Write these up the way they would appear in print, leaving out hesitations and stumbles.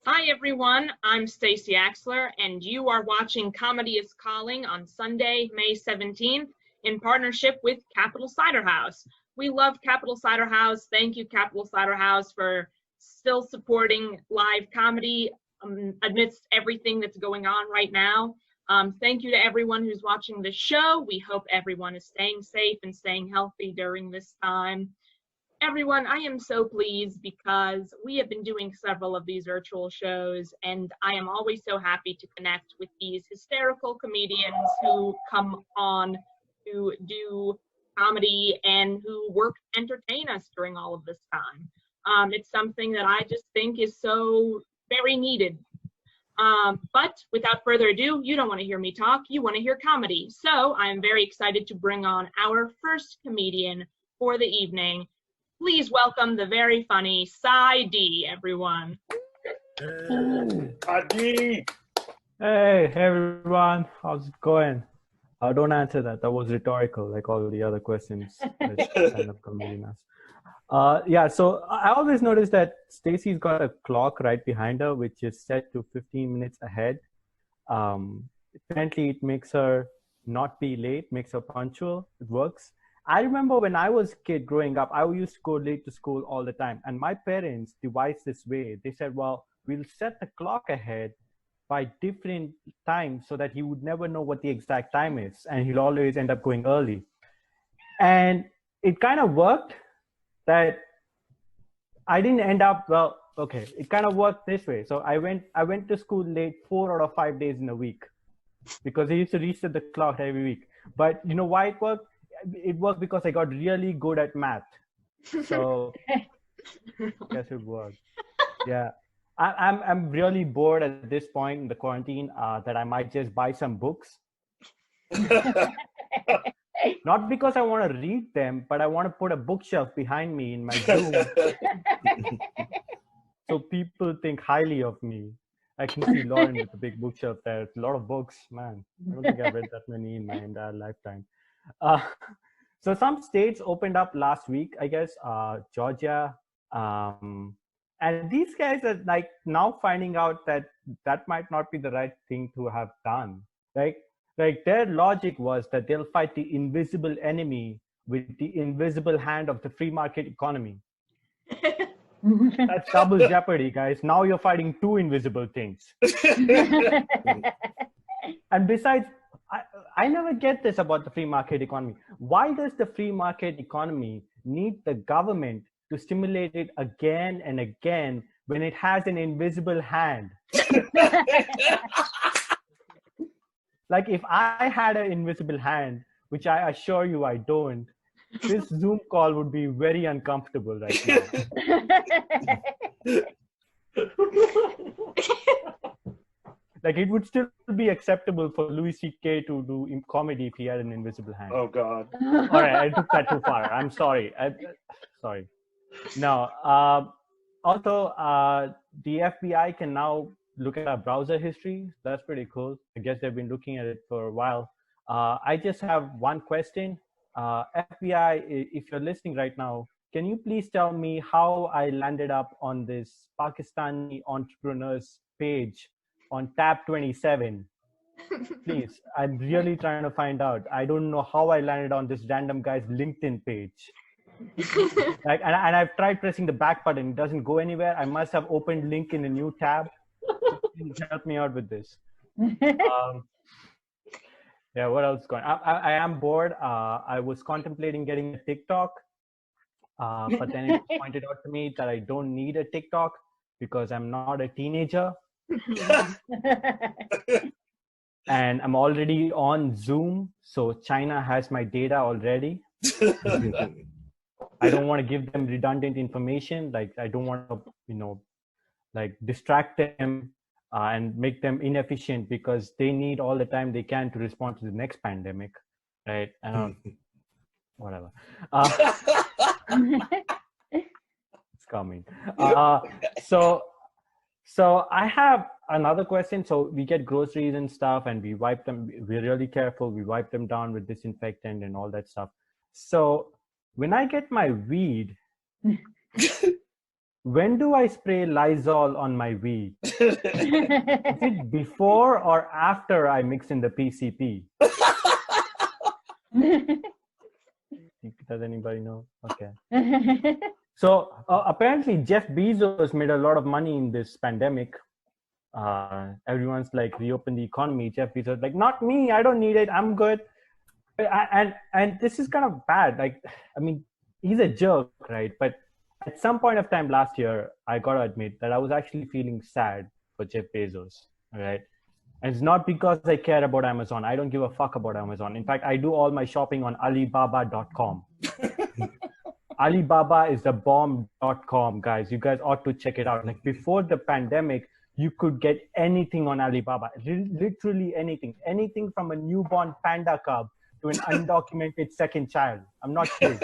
Hi everyone, I'm Stacey Axler, and you are watching Comedy is Calling on Sunday, May 17th, in partnership with Capital Cider House. We love Capital Cider House. Thank you, Capital Cider House, for still supporting live comedy amidst everything that's going on right now. Thank you to everyone who's watching the show. We hope everyone is staying safe and staying healthy during this time. Everyone, I am so pleased because we have been doing several of these virtual shows, and I am always so happy to connect with these hysterical comedians who come on to do comedy and who work to entertain us during all of this time. It's something that I just think is so very needed. But without further ado, you don't want to hear me talk, you want to hear comedy. So I'm very excited to bring on our first comedian for the evening. Please welcome the very funny Cy D, everyone. Adi. Hey everyone, how's it going? Don't answer that. That was rhetorical, like all the other questions that stand-up comedian asks. Yeah, so I always notice that Stacey's got a clock right behind her, which is set to 15 minutes ahead. Apparently, it makes her not be late, makes her punctual. It works. I remember when I was a kid growing up, I used to go late to school all the time. And my parents devised this way. They said, well, we'll set the clock ahead by different times so that he would never know what the exact time is. And he'll always end up going early. And it kind of worked that I didn't end up, well, okay, it kind of worked this way. So I went to school late 4 out of 5 days in a week because I used to reset the clock every week. But you know why it worked? It worked because I got really good at math. So guess it worked. Yeah. I'm really bored at this point in the quarantine that I might just buy some books. Not because I want to read them, but I want to put a bookshelf behind me in my room. So people think highly of me. I can see Lauren with a big bookshelf there. It's a lot of books, man. I don't think I've read that many in my entire lifetime. So some states opened up last week, I guess, Georgia. And these guys are like now finding out that that might not be the right thing to have done. Like their logic was that they'll fight the invisible enemy with the invisible hand of the free market economy. That's double jeopardy, guys. Now you're fighting two invisible things. And besides, I never get this about the free market economy. Why does the free market economy need the government to stimulate it again and again when it has an invisible hand? Like if I had an invisible hand, which I assure you I don't, this Zoom call would be very uncomfortable right now. Like it would still be acceptable for Louis C.K. to do comedy if he had an invisible hand. Oh God! All right, I took that too far. I'm sorry. Sorry. No. Also, the FBI can now look at our browser history. That's pretty cool. I guess they've been looking at it for a while. I just have one question. FBI, if you're listening right now, can you please tell me how I landed up on this Pakistani entrepreneurs page on tab 27? Please, I'm really trying to find out. I don't know how I landed on this random guy's LinkedIn page. Like, and I've tried pressing the back button. It doesn't go anywhere. I must have opened link in a new tab. So please help me out with this. Yeah, what else is going on? I am bored. I was contemplating getting a TikTok, but then it was pointed out to me that I don't need a TikTok because I'm not a teenager. And I'm already on Zoom, so China has my data already. I don't want to give them redundant information. Like I don't want to, like distract them and make them inefficient because they need all the time they can to respond to the next pandemic, right? I don't, whatever. It's coming. So I have another question. So we get groceries and stuff and we wipe them. We're really careful. We wipe them down with disinfectant and all that stuff. So when I get my weed, when do I spray Lysol on my weed? Is it before or after I mix in the PCP? Does anybody know? Okay. So apparently Jeff Bezos made a lot of money in this pandemic. Everyone's like, reopen the economy. Jeff Bezos like, not me. I don't need it. I'm good. And this is kind of bad. Like, I mean, he's a jerk, right? But at some point of time last year, I got to admit that I was actually feeling sad for Jeff Bezos, right? And it's not because I care about Amazon. I don't give a fuck about Amazon. In fact, I do all my shopping on Alibaba.com. Alibaba is the bomb.com, guys. You guys ought to check it out. Like before the pandemic, you could get anything on Alibaba, literally anything. Anything from a newborn panda cub to an undocumented second child. I'm not kidding.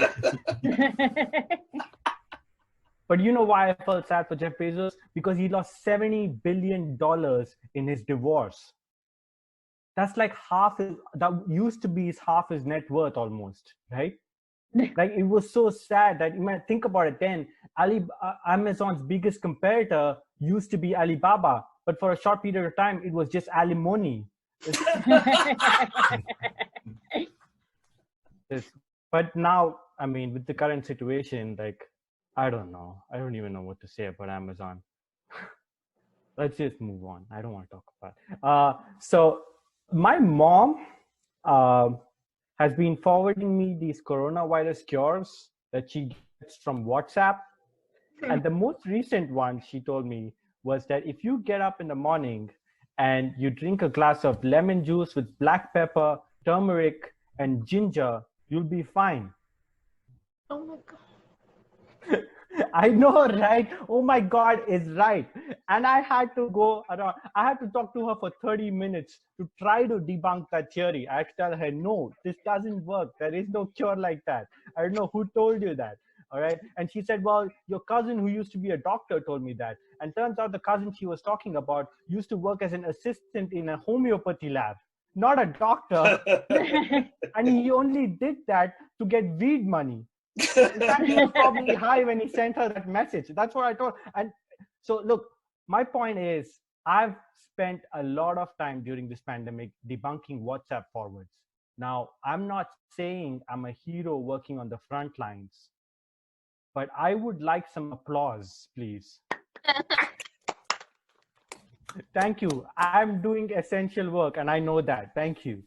But you know why I felt sad for Jeff Bezos? Because he lost $70 billion in his divorce. That's like that used to be half his net worth almost, right? Like it was so sad that you might think about it then. Amazon's biggest competitor used to be Alibaba, but for a short period of time, it was just alimony. But now, I mean, with the current situation, like, I don't know. I don't even know what to say about Amazon. Let's just move on. I don't want to talk about it. So my mom has been forwarding me these coronavirus cures that she gets from WhatsApp. And the most recent one she told me was that if you get up in the morning and you drink a glass of lemon juice with black pepper, turmeric, and ginger, you'll be fine. Oh my God. I know, right? Oh my God, is right. And I had to go around. I had to talk to her for 30 minutes to try to debunk that theory. I had to tell her, no, this doesn't work. There is no cure like that. I don't know who told you that. All right. And she said, well, your cousin who used to be a doctor told me that. And turns out the cousin she was talking about used to work as an assistant in a homeopathy lab, not a doctor. And he only did that to get weed money. In fact, he was probably high when he sent her that message. That's what I told. And so, look, my point is, I've spent a lot of time during this pandemic debunking WhatsApp forwards. Now, I'm not saying I'm a hero working on the front lines, but I would like some applause, please. Thank you. I'm doing essential work, and I know that. Thank you.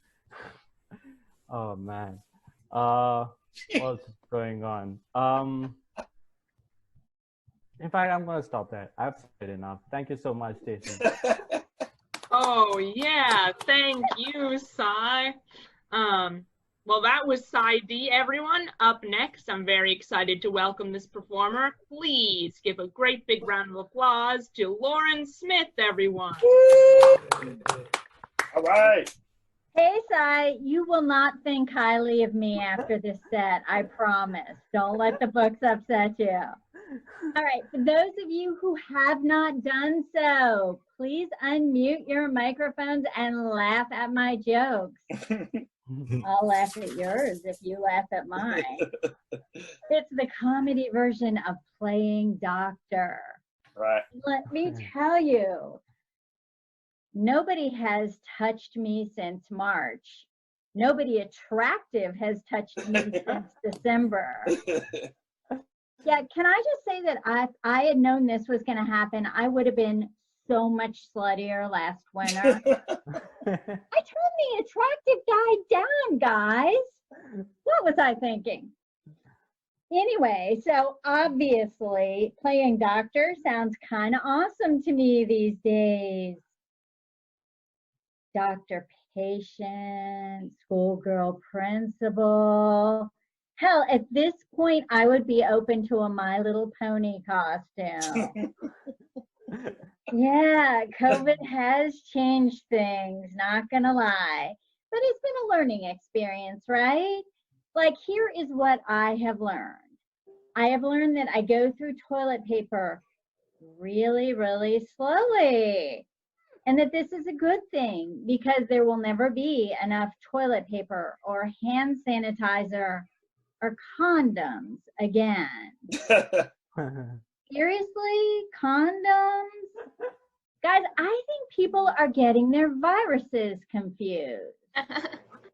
Oh, man. What's going on? In fact, I'm going to stop there. I've said enough. Thank you so much, Stacey. Oh, yeah. Thank you, Sai. Well, that was Sai D, everyone. Up next, I'm very excited to welcome this performer. Please give a great big round of applause to Lauren Smith, everyone. All right. Hey, Sai, you will not think highly of me after this set, I promise. Don't let the books upset you. All right, for those of you who have not done so, please unmute your microphones and laugh at my jokes. I'll laugh at yours if you laugh at mine. It's the comedy version of playing doctor. Right. Let me tell you, nobody has touched me since March. Nobody attractive has touched me since December. Yeah, can I just say that I had known this was going to happen, I would have been so much sluttier last winter. I turned the attractive guy down, guys. What was I thinking? Anyway, so obviously playing doctor sounds kind of awesome to me these days. Doctor patient, schoolgirl principal. Hell, at this point, I would be open to a My Little Pony costume. Yeah, COVID has changed things, not gonna lie. But it's been a learning experience, right? Like, here is what I have learned. I have learned that I go through toilet paper really, really slowly. And that this is a good thing because there will never be enough toilet paper or hand sanitizer or condoms again. Seriously? Condoms? Guys, I think people are getting their viruses confused.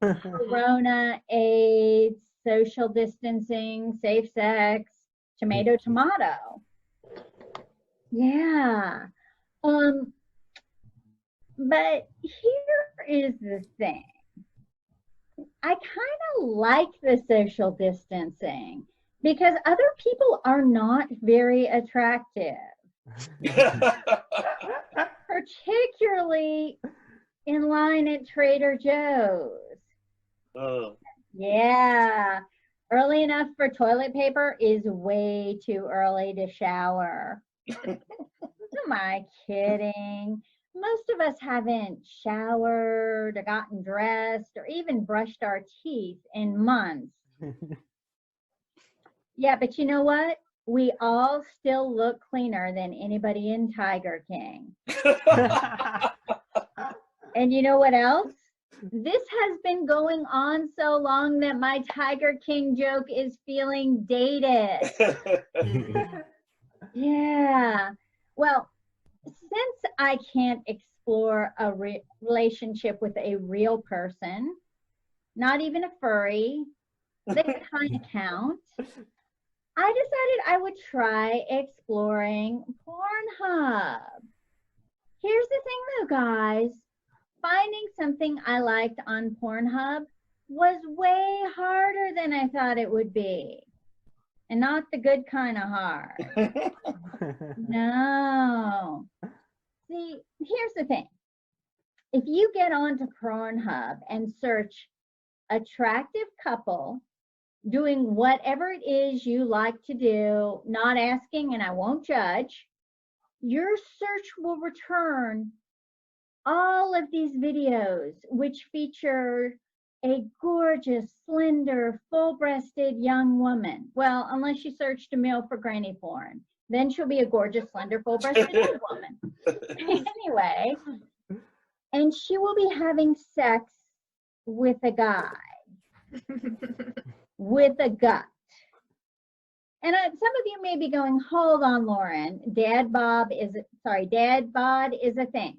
Corona, AIDS, social distancing, safe sex, tomato. Yeah. But here is the thing. I kind of like the social distancing because other people are not very attractive. Particularly in line at Trader Joe's. Yeah. Early enough for toilet paper is way too early to shower. Am I kidding? Most of us haven't showered or gotten dressed or even brushed our teeth in months. Yeah, but you know what? We all still look cleaner than anybody in Tiger King. And you know what else? This has been going on so long that my Tiger King joke is feeling dated. Yeah. Well, since I can't explore a relationship with a real person, not even a furry, they kind of count, I decided I would try exploring Pornhub. Here's the thing though, guys. Finding something I liked on Pornhub was way harder than I thought it would be. And not the good kind of hard. No. See, here's the thing. If you get onto Pornhub and search attractive couple doing whatever it is you like to do, not asking and I won't judge, your search will return all of these videos which feature a gorgeous, slender, full-breasted young woman. Well, unless you searched a male for granny porn. Then she'll be a gorgeous, slender, full-breasted old woman. Anyway, and she will be having sex with a guy. With a gut. And some of you may be going, hold on, Lauren. Dad bod is a thing.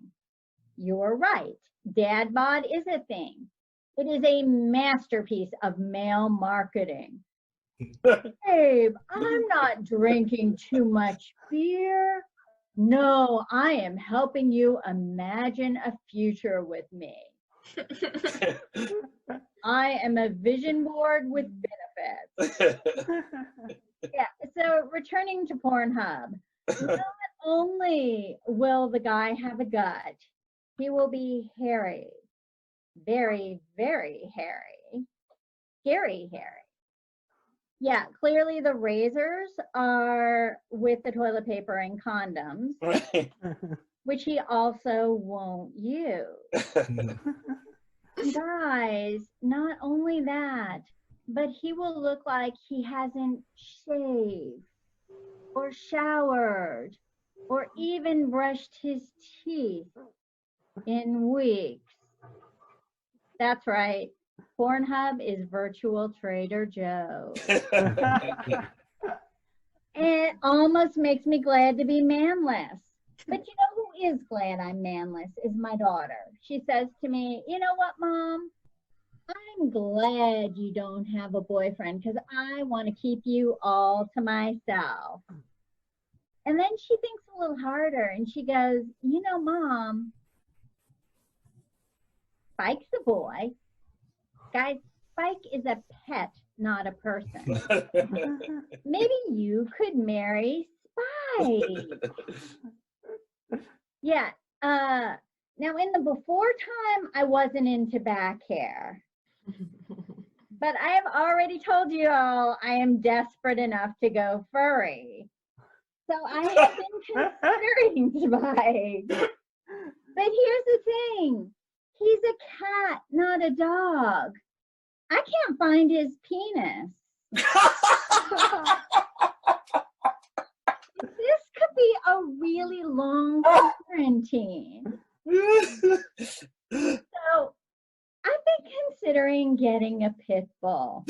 You're right. Dad bod is a thing. It is a masterpiece of male marketing. Babe, I'm not drinking too much beer. No, I am helping you imagine a future with me. I am a vision board with benefits. Yeah, so returning to Pornhub, not only will the guy have a gut, he will be hairy. Very, very hairy. Scary hairy. Yeah, clearly the razors are with the toilet paper and condoms, which he also won't use. Guys, not only that, but he will look like he hasn't shaved or showered or even brushed his teeth in weeks. That's right. Pornhub is virtual Trader Joe. It almost makes me glad to be manless. But you know who is glad I'm manless is my daughter. She says to me, you know what, Mom? I'm glad you don't have a boyfriend because I want to keep you all to myself. And then she thinks a little harder and she goes, you know, Mom, Spike's a boy. Guys, Spike is a pet, not a person. Maybe you could marry Spike. Yeah. Now, in the before time, I wasn't into back hair. But I have already told you all I am desperate enough to go furry. So I have been considering Spike. But here's the thing. He's a cat, not a dog. I can't find his penis. This could be a really long quarantine. So I've been considering getting a pit bull.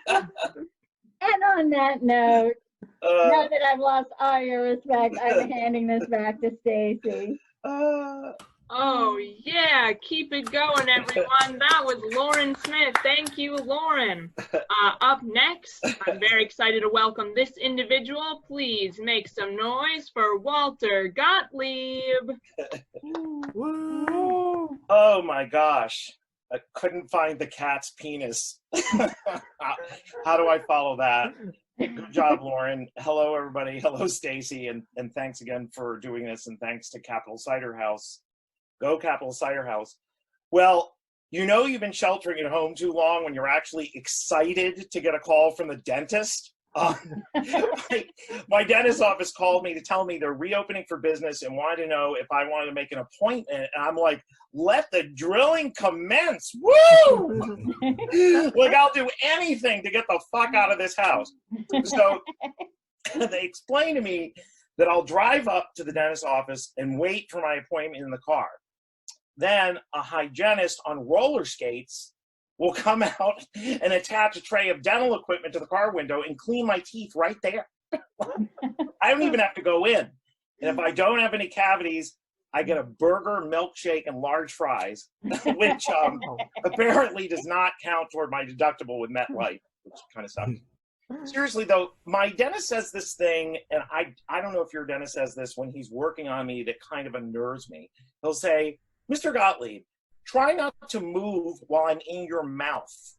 And on that note, Now that I've lost all your respect, I'm handing this back to Stacey. Oh, yeah. Keep it going, everyone. That was Lauren Smith. Thank you, Lauren. Up next, I'm very excited to welcome this individual. Please make some noise for Walter Gottlieb. Oh, my gosh. I couldn't find the cat's penis. How do I follow that? Good job, Lauren. Hello, everybody. Hello, Stacey. And thanks again for doing this. And thanks to Capital Cider House. Go Capital Cider House. Well, you know you've been sheltering at home too long when you're actually excited to get a call from the dentist. My dentist's office called me to tell me they're reopening for business and wanted to know if I wanted to make an appointment. And I'm like, let the drilling commence. Woo! Like, I'll do anything to get the fuck out of this house. So they explained to me that I'll drive up to the dentist's office and wait for my appointment in the car. Then a hygienist on roller skates will come out and attach a tray of dental equipment to the car window and clean my teeth right there. I don't even have to go in. And if I don't have any cavities, I get a burger, milkshake, and large fries, which apparently does not count toward my deductible with MetLife, which kind of sucks. Seriously, though, my dentist says this thing, and I don't know if your dentist says this when he's working on me, that kind of unnerves me. He'll say, Mr. Gottlieb, try not to move while I'm in your mouth.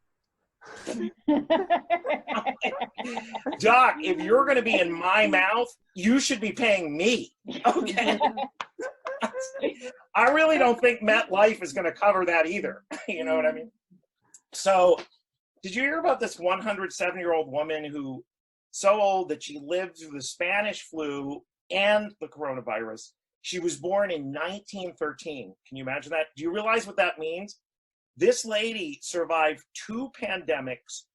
Doc, if you're going to be in my mouth, you should be paying me. Okay. I really don't think MetLife is going to cover that either. You know what I mean? So, did you hear about this 107-year-old woman who so old that she lived through the Spanish flu and the coronavirus? She was born in 1913. Can you imagine that? Do you realize what that means? This lady survived 2 pandemics,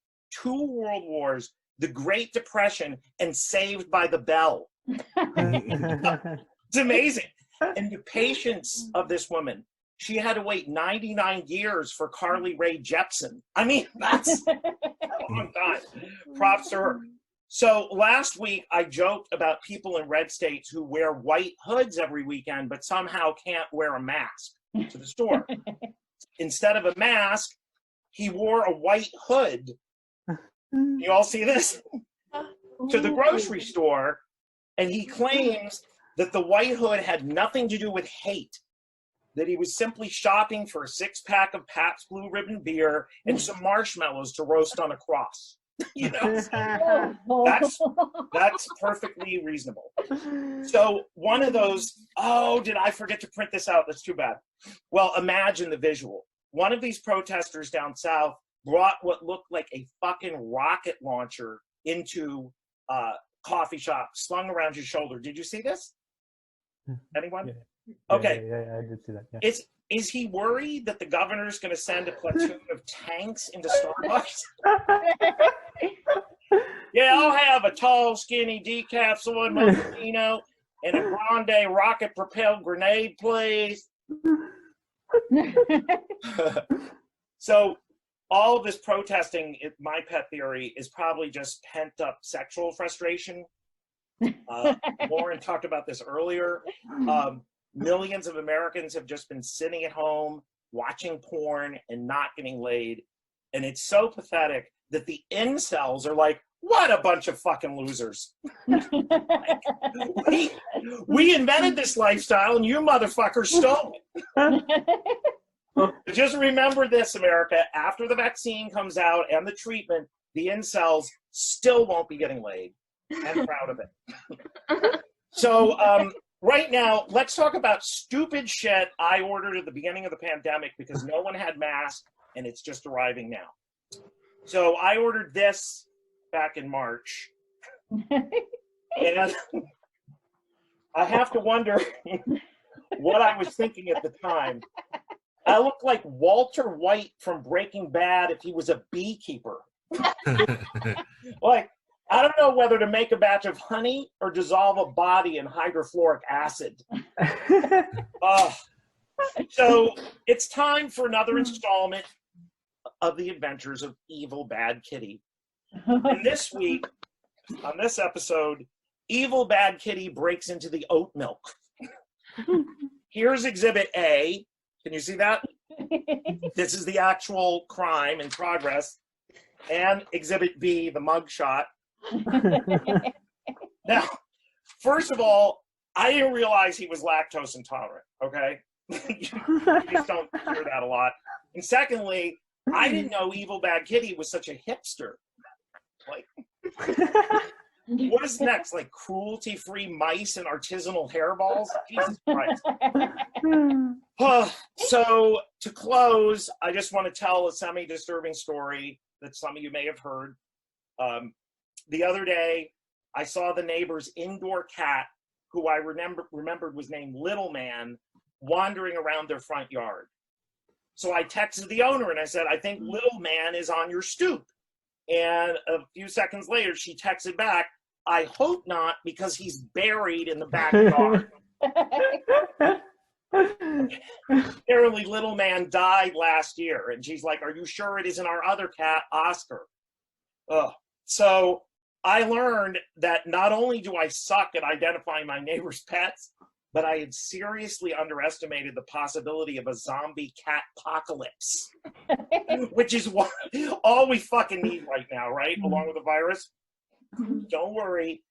2 world wars, the Great Depression, and Saved by the Bell. It's amazing. And the patience of this woman, she had to wait 99 years for Carly Rae Jepsen. I mean, that's a long time. Props to her. So last week, I joked about people in red states who wear white hoods every weekend, but somehow can't wear a mask to the store. Instead of a mask, he wore a white hood. You all see this? To the grocery store, and he claims that the white hood had nothing to do with hate, that he was simply shopping for a 6-pack of Pabst Blue Ribbon beer and some marshmallows to roast on a cross. You know, that's perfectly reasonable. So one of those, oh, did I forget to print this out? That's too bad. Well, imagine the visual. One of these protesters down south brought what looked like a fucking rocket launcher into a coffee shop, slung around his shoulder. Did you see this? Anyone? Yeah. Okay. Yeah, I did see that. Yeah. Is he worried that the governor's going to send a platoon of tanks into Starbucks? Yeah, I'll have a tall, skinny decaf soy mochaccino and a grande rocket-propelled grenade, please. So all of this protesting, my pet theory, is probably just pent-up sexual frustration. Lauren talked about this earlier. Millions of Americans have just been sitting at home, watching porn, and not getting laid. And it's so pathetic that the incels are like, what a bunch of fucking losers. Like, we invented this lifestyle, and you motherfuckers stole it. Just remember this, America. After the vaccine comes out and the treatment, the incels still won't be getting laid. I'm proud of it. So, right now, let's talk about stupid shit I ordered at the beginning of the pandemic because no one had masks, and it's just arriving now. So I ordered this back in March. And I have to wonder what I was thinking at the time. I look like Walter White from Breaking Bad if he was a beekeeper. Like, I don't know whether to make a batch of honey or dissolve a body in hydrofluoric acid. So it's time for another installment of the adventures of Evil Bad Kitty. And this week, On this episode, evil bad kitty breaks into the oat milk. Here's Exhibit A. Can you see that? This is the actual crime in progress. And Exhibit B, the mugshot. Now, first of all, I didn't realize he was lactose intolerant, okay? You just don't hear that a lot. And secondly, I didn't know Evil Bad Kitty was such a hipster. Like, what is next? Like cruelty-free mice and artisanal hairballs? Jesus Christ. So to close, I just want to tell a semi-disturbing story that some of you may have heard. The other day, I saw the neighbor's indoor cat, who I remembered was named Little Man, wandering around their front yard. So I texted the owner and I said, I think Little Man is on your stoop. And a few seconds later, she texted back, I hope not, because he's buried in the backyard. Apparently, Little Man died last year. And she's like, are you sure it isn't our other cat, Oscar? So I learned that not only do I suck at identifying my neighbor's pets, but I had seriously underestimated the possibility of a zombie cat apocalypse, which is what all we fucking need right now, right? Along with the virus. Don't worry.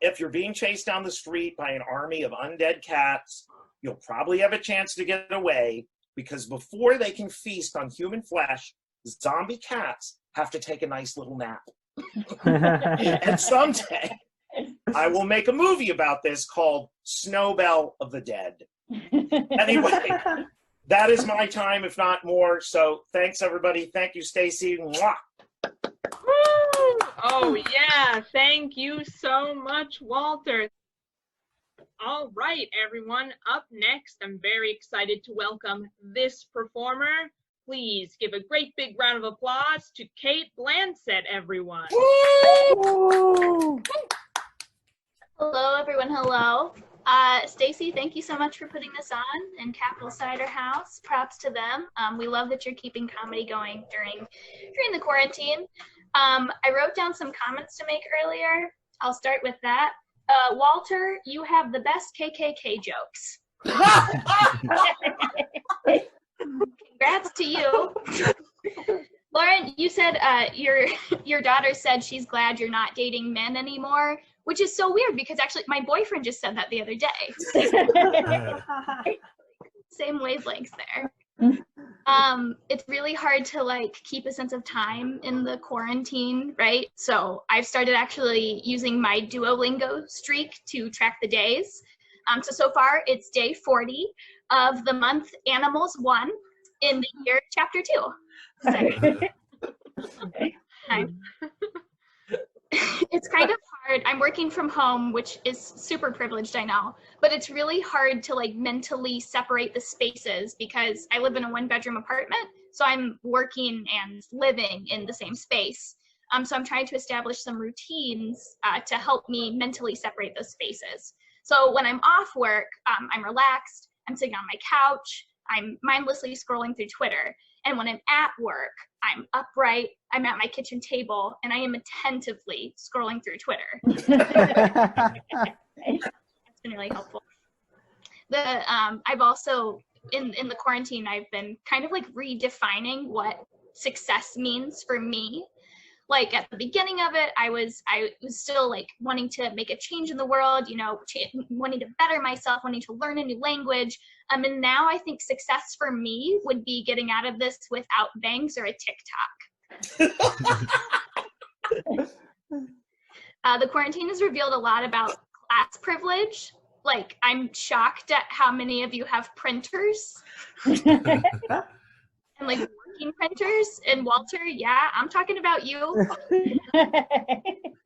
If you're being chased down the street by an army of undead cats, you'll probably have a chance to get away, because before they can feast on human flesh, zombie cats have to take a nice little nap. And someday I will make a movie about this called Snowbell of the Dead. Anyway, that is my time, if not more. So thanks, everybody. Thank you, Stacey. Mwah. Oh, yeah. Thank you so much, Walter. All right, everyone. Up next, I'm very excited to welcome this performer. Please give a great big round of applause to Kate Blansett, everyone. Woo! Hello, everyone. Hello. Stacey, thank you so much for putting this on, and Capital Cider House. Props to them. We love that you're keeping comedy going during the quarantine. I wrote down some comments to make earlier. I'll start with that. Walter, you have the best Kkk jokes. Congrats to you. Lauren, you said your daughter said she's glad you're not dating men anymore, which is so weird because actually my boyfriend just said that the other day. Same wavelengths there. It's really hard to like keep a sense of time in the quarantine, right? So I've started actually using my Duolingo streak to track the days. So far it's day 40 of the month Animals 1 in the year chapter 2. It's kind of hard. I'm working from home, which is super privileged, I know, but it's really hard to like mentally separate the spaces because I live in a 1-bedroom apartment, so I'm working and living in the same space. So I'm trying to establish some routines to help me mentally separate those spaces. So when I'm off work, I'm relaxed, I'm sitting on my couch, I'm mindlessly scrolling through Twitter. And when I'm at work, I'm upright, I'm at my kitchen table, and I am attentively scrolling through Twitter. It's been really helpful. I've also, in the quarantine, I've been kind of like redefining what success means for me. Like at the beginning of it, I was still like wanting to make a change in the world, you know, wanting to better myself, wanting to learn a new language. And now I think success for me would be getting out of this without bangs or a TikTok. The quarantine has revealed a lot about class privilege. Like, I'm shocked at how many of you have printers. And like working printers. And Walter, yeah, I'm talking about you.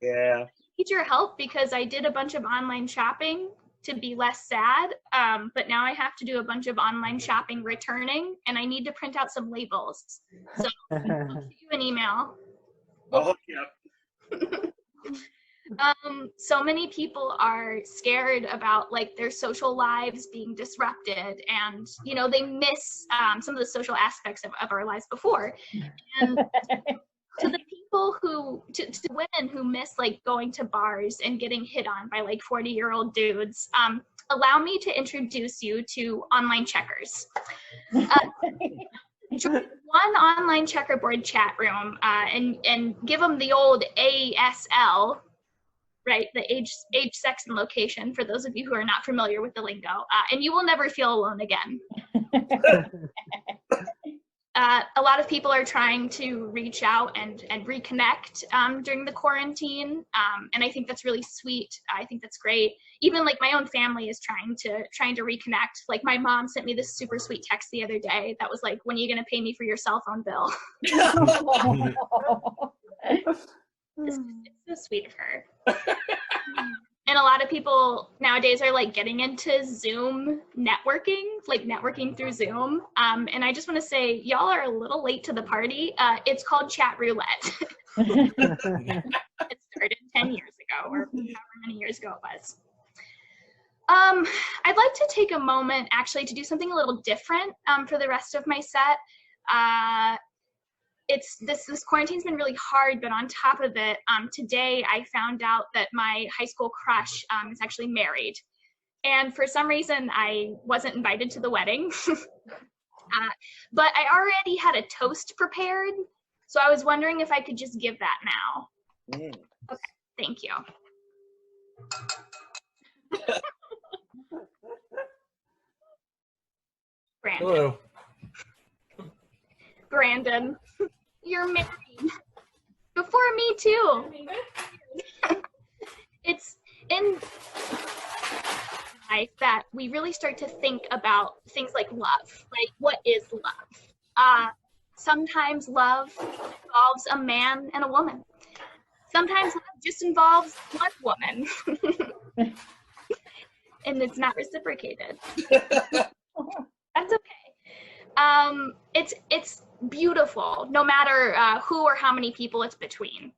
Yeah. I need your help because I did a bunch of online shopping to be less sad, but now I have to do a bunch of online shopping returning, and I need to print out some labels. So I'll shoot you an email. I'll hook you up. So many people are scared about like their social lives being disrupted, and you know they miss some of the social aspects of our lives before. And to the people people to women who miss like going to bars and getting hit on by like 40-year-old dudes, allow me to introduce you to online checkers. Join one online checkerboard chat room and give them the old ASL, right? The age, sex, and location, for those of you who are not familiar with the lingo, and you will never feel alone again. A lot of people are trying to reach out and reconnect during the quarantine, and I think that's really sweet. I think that's great. Even like my own family is trying to reconnect. Like my mom sent me this super sweet text the other day that was like, "When are you gonna pay me for your cell phone bill?" It's so sweet of her. And a lot of people nowadays are like getting into Zoom networking, like networking through Zoom. And I just want to say, y'all are a little late to the party. It's called chat roulette. It started 10 years ago, or however many years ago it was. I'd like to take a moment actually to do something a little different for the rest of my set. This quarantine's been really hard, but on top of it, today I found out that my high school crush is actually married. And for some reason, I wasn't invited to the wedding. But I already had a toast prepared, so I was wondering if I could just give that now. Okay, thank you. Brandon. Hello. Brandon. You're married. Before me too. It's in life that we really start to think about things like love. Like, what is love? Sometimes love involves a man and a woman. Sometimes love just involves one woman. And it's not reciprocated. That's okay. It's beautiful, no matter who or how many people it's between.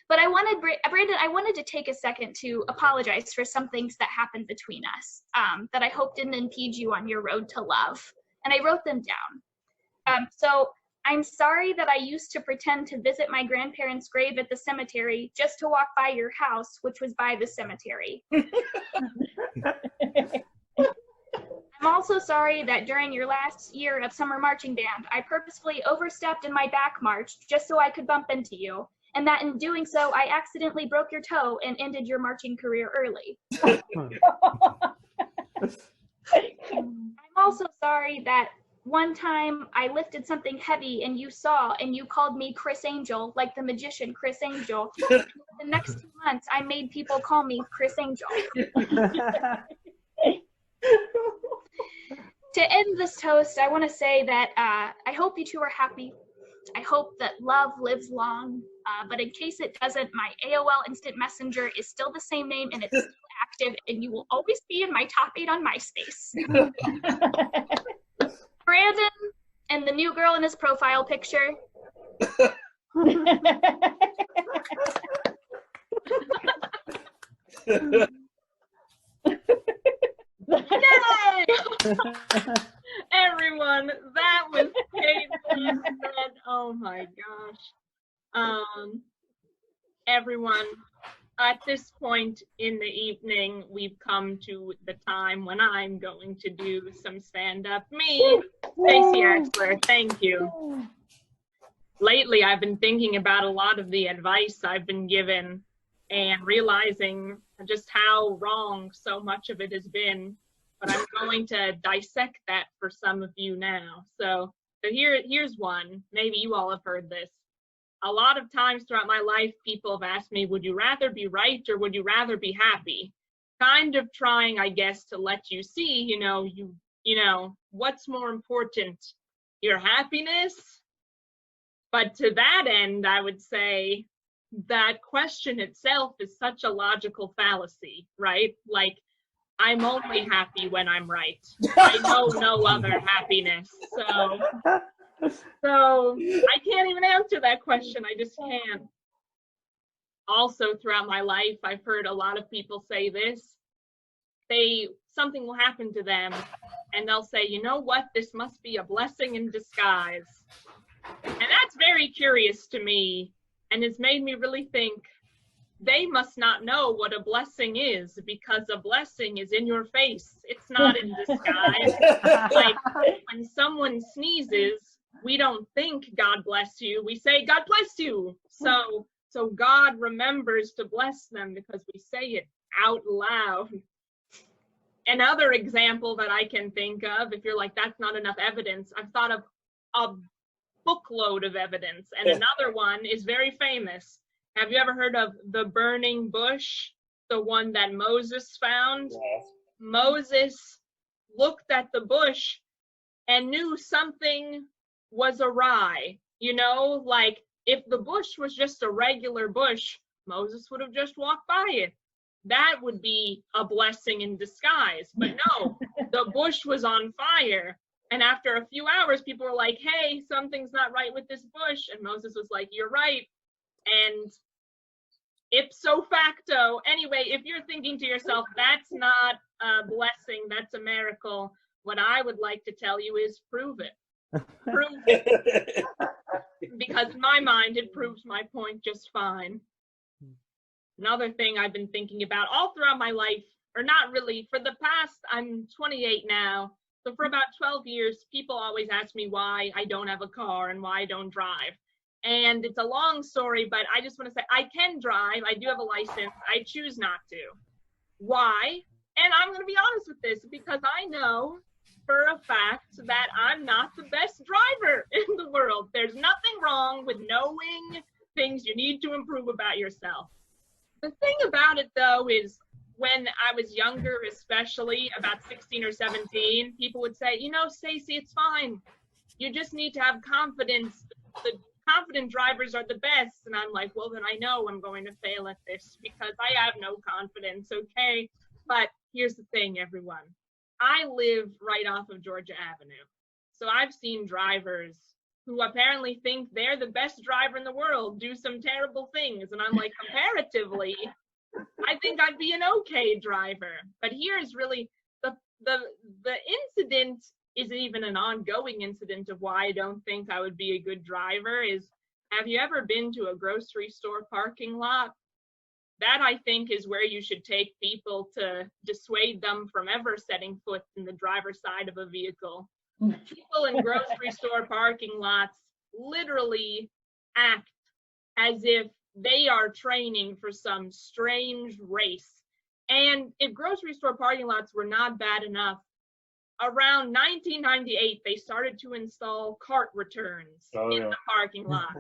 But Brandon, I wanted to take a second to apologize for some things that happened between us that I hope didn't impede you on your road to love. And I wrote them down. So I'm sorry that I used to pretend to visit my grandparents' grave at the cemetery just to walk by your house, which was by the cemetery. I'm also sorry that during your last year of summer marching band, I purposefully overstepped in my back march just so I could bump into you, and that in doing so, I accidentally broke your toe and ended your marching career early. I'm also sorry that one time I lifted something heavy and you saw and you called me Chris Angel, like the magician Chris Angel. And the next 2 months, I made people call me Chris Angel. To end this toast, I want to say that I hope you two are happy. I hope that love lives long. But in case it doesn't, my AOL Instant Messenger is still the same name and it's still active, and you will always be in my top 8 on MySpace. Brandon and the new girl in his profile picture. Yay! Everyone, that was painful. Oh my gosh. Everyone, at this point in the evening, we've come to the time when I'm going to do some stand-up. Me, Stacey Axler, thank you. Lately, I've been thinking about a lot of the advice I've been given and realizing just how wrong so much of it has been. But I'm going to dissect that for some of you now. So here's one. Maybe you all have heard this. A lot of times throughout my life, people have asked me, would you rather be right or would you rather be happy? Kind of trying, I guess, to let you see, you know, what's more important, your happiness? But to that end, I would say that question itself is such a logical fallacy, right? Like, I'm only happy when I'm right. I know no other happiness. So I can't even answer that question. I just can't. Also, throughout my life, I've heard a lot of people say this. Something will happen to them, and they'll say, you know what? This must be a blessing in disguise. And that's very curious to me, and it's made me really think, they must not know what a blessing is, because a blessing is in your face. It's not in disguise. Like, when someone sneezes, we don't think God bless you. We say, God bless you. So God remembers to bless them because we say it out loud. Another example that I can think of, if you're like, that's not enough evidence, I've thought of a bookload of evidence. And another one is very famous. Have you ever heard of the burning bush? The one that Moses found? Yes. Moses looked at the bush and knew something was awry. You know, like, if the bush was just a regular bush, Moses would have just walked by it. That would be a blessing in disguise. But no, the bush was on fire. And after a few hours, people were like, hey, something's not right with this bush. And Moses was like, you're right. And ipso facto, anyway, if you're thinking to yourself, that's not a blessing, that's a miracle, what I would like to tell you is prove it. Prove it. Because in my mind, it proves my point just fine. Another thing I've been thinking about all throughout my life, or not really, for the past, I'm 28 now, so for about 12 years, people always ask me why I don't have a car and why I don't drive. And it's a long story, but I just want to say I can drive. I do have a license. I choose not to. Why? And I'm going to be honest with this, because I know for a fact that I'm not the best driver in the world. There's nothing wrong with knowing things you need to improve about yourself. The thing about it, though, is when I was younger, especially about 16 or 17, people would say, you know, Stacey, it's fine. You just need to have confidence. The confident drivers are the best. And I'm like, well, then I know I'm going to fail at this because I have no confidence, okay? But here's the thing, everyone. I live right off of Georgia Avenue. So I've seen drivers who apparently think they're the best driver in the world do some terrible things. And I'm like, comparatively, I think I'd be an okay driver. But here's really the incident isn't even an ongoing incident of why I don't think I would be a good driver is, have you ever been to a grocery store parking lot? That, I think, is where you should take people to dissuade them from ever setting foot in the driver's side of a vehicle. People in grocery store parking lots literally act as if they are training for some strange race. And if grocery store parking lots were not bad enough, around 1998, they started to install cart returns in the parking lot.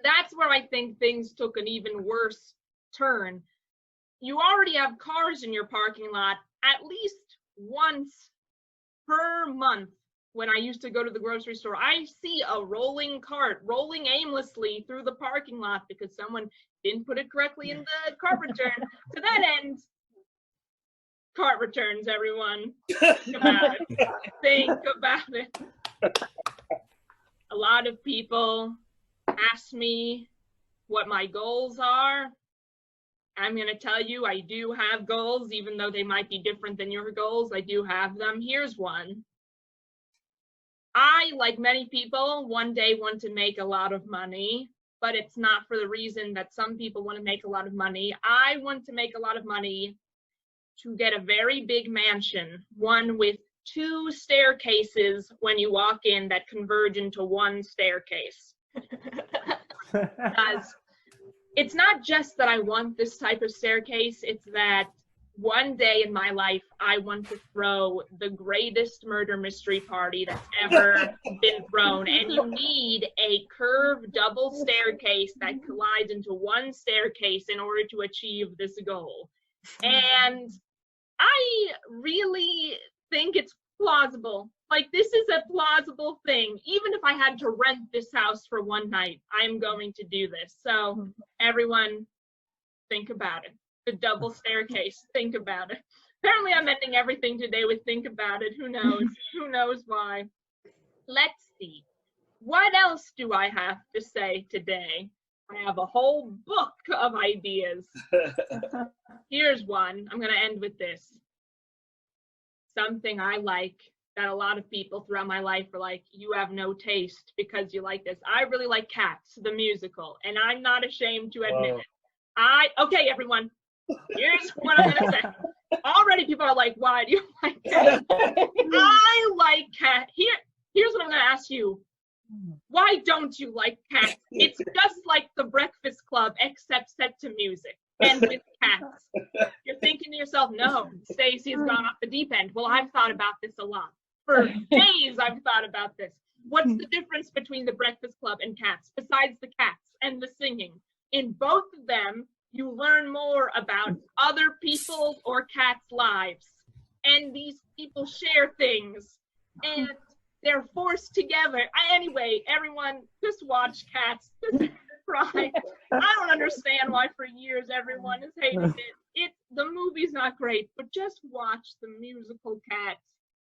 That's where I think things took an even worse turn. You already have cars in your parking lot at least once per month. When I used to go to the grocery store, I see a rolling cart rolling aimlessly through the parking lot because someone didn't put it correctly in the cart return. To that end, cart returns, everyone. Think about it. Think about it. A lot of people ask me what my goals are. I'm going to tell you, I do have goals, even though they might be different than your goals. I do have them. Here's one. I, like many people, one day want to make a lot of money, but it's not for the reason that some people want to make a lot of money. I want to make a lot of money to get a very big mansion, one with 2 staircases when you walk in that converge into one staircase. Because it's not just that I want this type of staircase, it's that one day in my life, I want to throw the greatest murder mystery party that's ever been thrown. And you need a curved double staircase that collides into one staircase in order to achieve this goal. And I really think it's plausible. Like, this is a plausible thing. Even if I had to rent this house for one night, I'm going to do this. So everyone, think about it. The double staircase. Think about it. Apparently, I'm ending everything today with think about it. Who knows? Who knows why? Let's see. What else do I have to say today? I have a whole book of ideas. Here's one. I'm going to end with this. Something I like that a lot of people throughout my life are like, you have no taste because you like this. I really like Cats, the musical, and I'm not ashamed to admit it. Okay, everyone, here's what I'm going to say. Already people are like, why do you like Cats? I like Cats. Here's what I'm going to ask you. Why don't you like Cats? It's just like The Breakfast Club, except set to music and with cats. You're thinking to yourself, no, Stacey's gone off the deep end. Well, I've thought about this a lot. For days, I've thought about this. What's the difference between The Breakfast Club and Cats, besides the cats and the singing? In both of them, you learn more about other people's or cats' lives. And these people share things. And they're forced together. Anyway, everyone, just watch Cats. Just cry. I don't understand why for years everyone has hated it. The movie's not great, but just watch the musical Cats.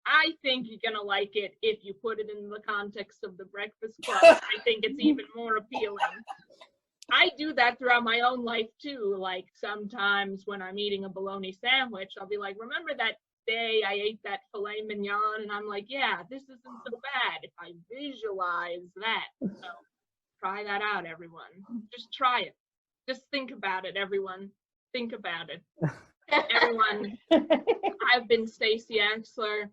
I think you're gonna like it if you put it in the context of The Breakfast Club. I think it's even more appealing. I do that throughout my own life too. Like sometimes when I'm eating a bologna sandwich, I'll be like, remember that day I ate that filet mignon? And I'm like, yeah, this isn't so bad if I visualize that. So try that out, everyone. Just try it. Just think about it, everyone. Think about it. Everyone, I've been Stacey Axler,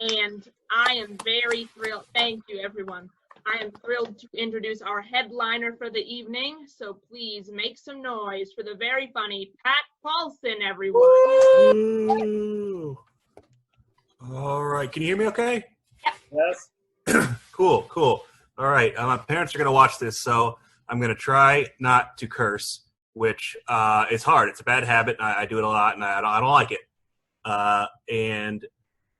and I am very thrilled. Thank you, everyone. I am thrilled to introduce our headliner for the evening. So please make some noise for the very funny Pat Paulson, everyone. Woo! All right, can you hear me okay? Yes. Cool. All right, my parents are going to watch this, so I'm going to try not to curse, which is hard. It's a bad habit. I do it a lot, and I don't like it. And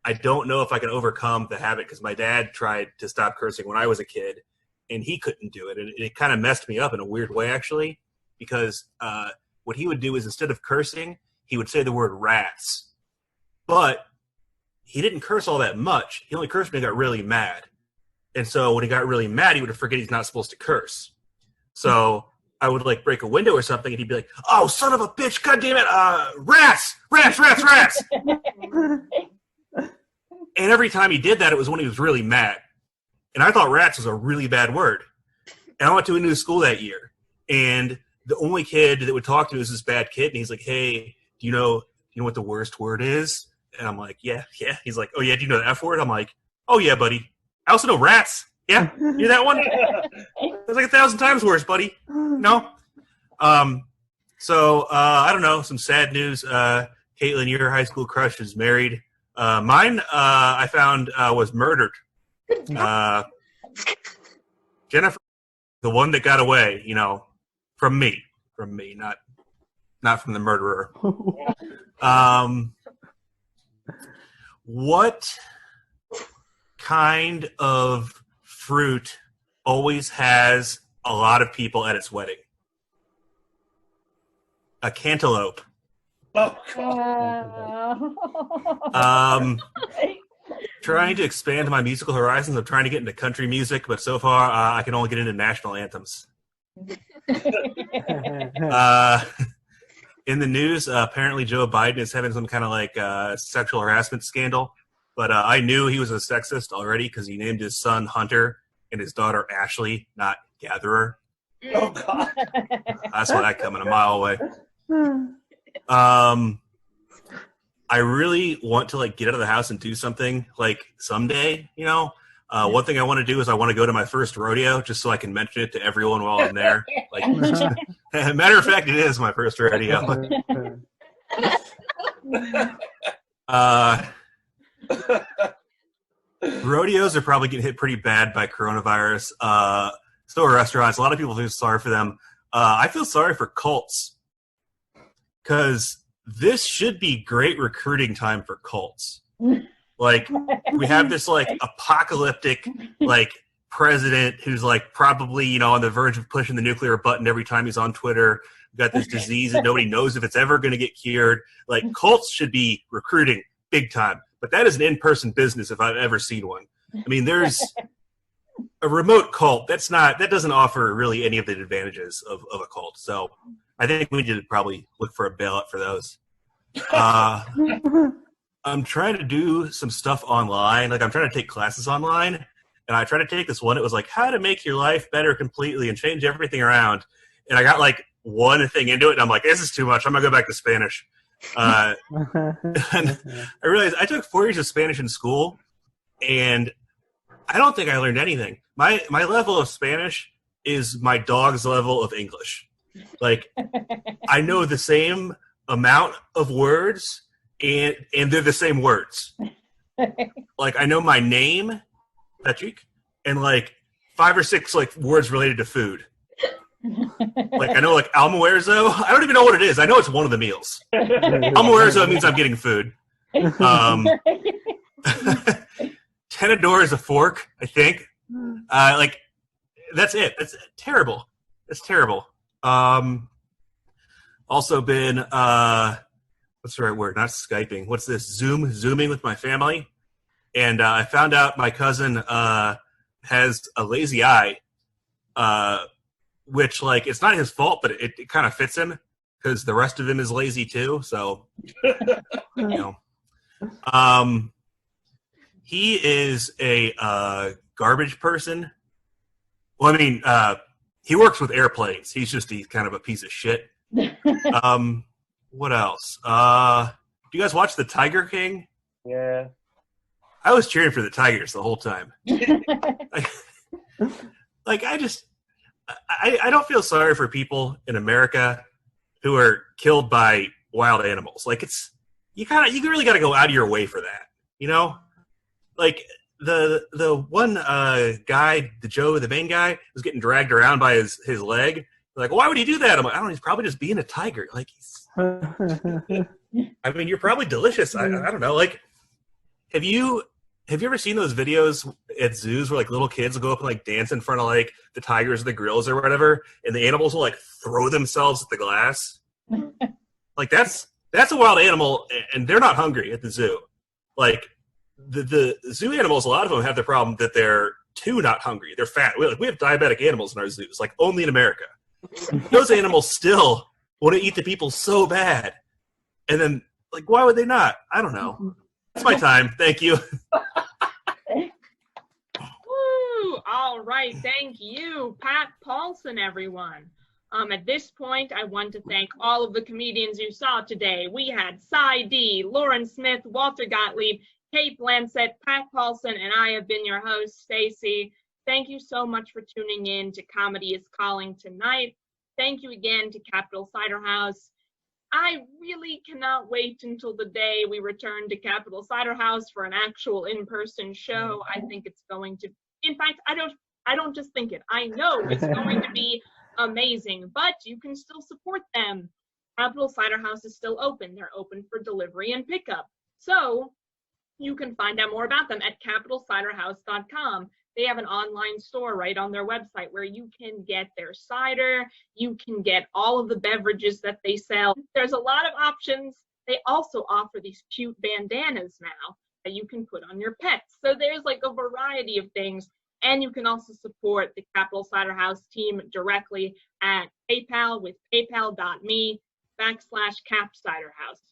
I don't know if I can overcome the habit because my dad tried to stop cursing when I was a kid, and he couldn't do it. And it kind of messed me up in a weird way, actually, because what he would do is instead of cursing, he would say the word rats. But he didn't curse all that much. He only cursed when he got really mad. And so when he got really mad, he would forget he's not supposed to curse. So I would like break a window or something, and he'd be like, "Oh, son of a bitch, God damn it, rats! And every time he did that, it was when he was really mad. And I thought rats was a really bad word. And I went to a new school that year, and the only kid that would talk to me was this bad kid, and he's like, "Hey, do you know what the worst word is?" And I'm like, yeah. He's like, "Oh yeah, do you know the F word?" I'm like, "Oh yeah, buddy. I also know rats. Yeah, you hear that one? That's like 1,000 times worse, buddy. No?" So I don't know, some sad news. Caitlin, your high school crush is married. Mine, I found, was murdered. Jennifer, the one that got away, from me, not from the murderer. What kind of fruit always has a lot of people at its wedding? A cantaloupe. Oh, God. Trying to expand my musical horizons. I'm trying to get into country music, but so far I can only get into national anthems. In the news, apparently Joe Biden is having some kind of like sexual harassment scandal. But I knew he was a sexist already because he named his son Hunter and his daughter Ashley, not Gatherer. Oh, God. I saw that coming a mile away. I really want to like get out of the house and do something like someday, One thing I want to do is I want to go to my first rodeo just so I can mention it to everyone while I'm there. Like, matter of fact, it is my first rodeo. Rodeos are probably getting hit pretty bad by coronavirus. So are restaurants. A lot of people feel sorry for them. I feel sorry for cults because this should be great recruiting time for cults. Like, we have this like apocalyptic like president who's like probably on the verge of pushing the nuclear button every time he's on Twitter. We've got this disease that nobody knows if it's ever going to get cured. Like, cults should be recruiting big time, but that is an in-person business if I've ever seen one. I mean, there's a remote cult that doesn't offer really any of the advantages of a cult. So I think we need to probably look for a bailout for those. I'm trying to do some stuff online. Like I'm trying to take classes online, and I tried to take this one. It was like how to make your life better completely and change everything around. And I got like one thing into it, and I'm like, this is too much. I'm gonna go back to Spanish. And I realized I took 4 years of Spanish in school, and I don't think I learned anything. My level of Spanish is my dog's level of English. Like I know the same amount of words, and they're the same words. Like I know my name, Patrick, and like 5 or 6 like words related to food. Like I know like almuerzo. I don't even know what it is. I know it's one of the meals. Almuerzo means I'm getting food. Tenedor is a fork, I think. Like that's it. That's terrible. That's terrible. Also been what's the right word? Not Skyping. What's this? Zooming with my family. And I found out my cousin has a lazy eye. Which, like, it's not his fault, but it kind of fits him because the rest of him is lazy too. So, you know, he is a garbage person. Well, I mean, he works with airplanes. He's kind of a piece of shit. What else? Do you guys watch The Tiger King? Yeah. I was cheering for the Tigers the whole time. I don't feel sorry for people in America who are killed by wild animals. Like you really got to go out of your way for that, you know? Like the one guy, the main guy, was getting dragged around by his leg. Like, why would he do that? I'm like, I don't know. He's probably just being a tiger. Like, I mean, you're probably delicious. I don't know. Like, have you ever seen those videos at zoos where like little kids will go up and like dance in front of like the tigers or the gorillas or whatever, and the animals will like throw themselves at the glass? Like that's a wild animal, and they're not hungry at the zoo. Like the zoo animals, a lot of them have the problem that they're too not hungry. They're fat. We have diabetic animals in our zoos, like only in America. Those animals still want to eat the people so bad, and then like why would they not? I don't know. That's my time. Thank you. Woo! All right, thank you, Pat Paulson, everyone. At this point, I want to thank all of the comedians you saw today. We had Cy D, Lauren Smith, Walter Gottlieb, Kate Blansett, Pat Paulson, and I have been your host, Stacey. Thank you so much for tuning in to Comedy is Calling tonight. Thank you again to Capital Cider House. I really cannot wait until the day we return to Capital Cider House for an actual in-person show. I think it's going to, in fact, I don't just think it, I know it's going to be amazing, but you can still support them. Capital Cider House is still open. They're open for delivery and pickup. So you can find out more about them at capitalciderhouse.com. They have an online store right on their website where you can get their cider, you can get all of the beverages that they sell. There's a lot of options. They also offer these cute bandanas now that you can put on your pets. So there's like a variety of things. And you can also support the Capital Cider House team directly at PayPal with paypal.me/CapCiderHouse.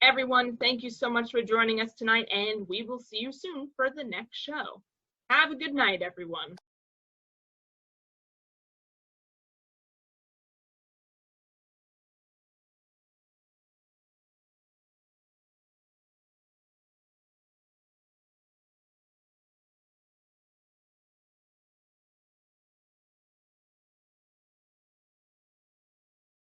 Everyone, thank you so much for joining us tonight, and we will see you soon for the next show. Have a good night, everyone.